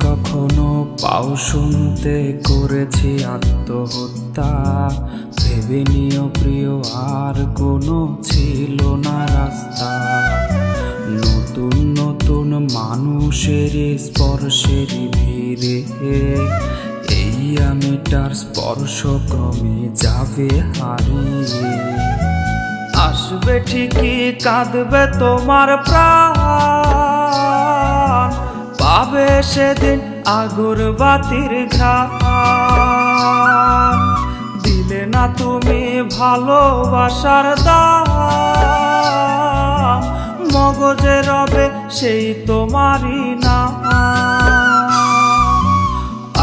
কখনো পাও শুনতে করেছি আত্মহত্যা, ভেবে নিও প্রিয় আর কোনো ছিল না রাস্তা। নতুন নতুন মানুষের স্পর্শের ভিড়ে এই আমিটার স্পর্শ ক্রমে যাবে হারিয়ে। আসবে ঠিকই কাঁদবে তোমার প্রাণ, পাবে সেদিন আগরবাতির ঘ্রাণ। দিলে না তুমি ভালোবাসার দাম, মগজে রবে সেই তোমারই নাম।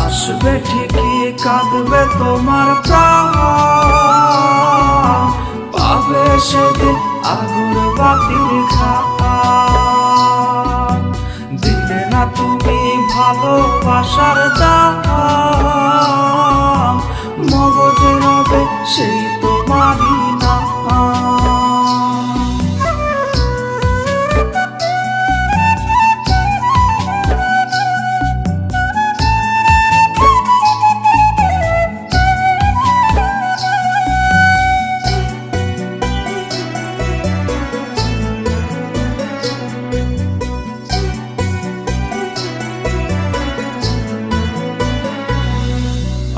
আসবে ঠিকই কাঁদবে তোমার প্রাণ, পাবে সেদিন আগরবাতির ঘ্রাণ। দিলে না তুমি ভালোবাসার দাম, মগজে রবে সেই তোমারই নাম।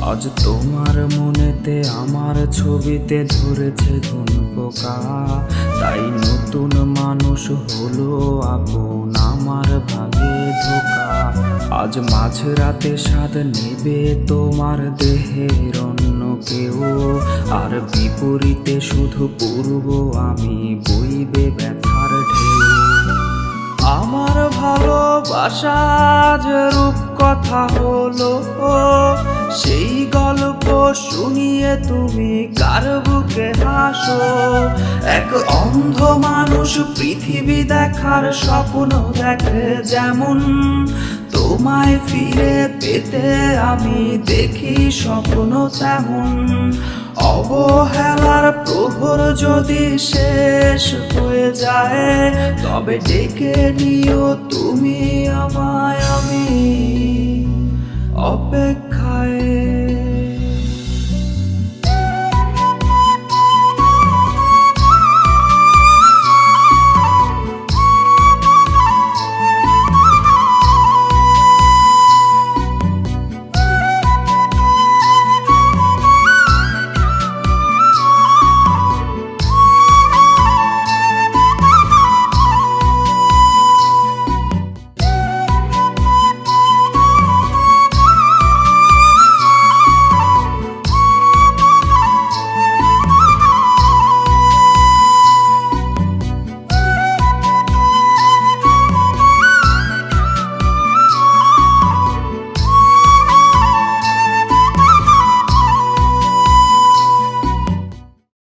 আজ তোমার মনেতে আমার ছবিতে ধরেছে কোন পোকা, তাই নতুন মানুষ হলো আপন আমার ভাগে ধোকা। আজ মাঝরাতে স্বাদ নেবে তোমার দেহের অন্য কেউ, আর বিপরীতে শুধু পূর্ব আমি বইবে ব্যথার ঢেউ। আমার ভালোবাসা যে রূপ কথা হলো, সেই গল্প শুনিয়ে তুমি কার বুকে হাসো। এক অন্ধ মানুষ পৃথিবী দেখার স্বপ্ন দেখে যেমন, তোমায় ফিরে পেতে আমি দেখি স্বপ্ন তেমন। অবহেলার প্রহর যদি শেষ হয়ে যায়, তবে ডেকে নিও তুমি আমায়। আমি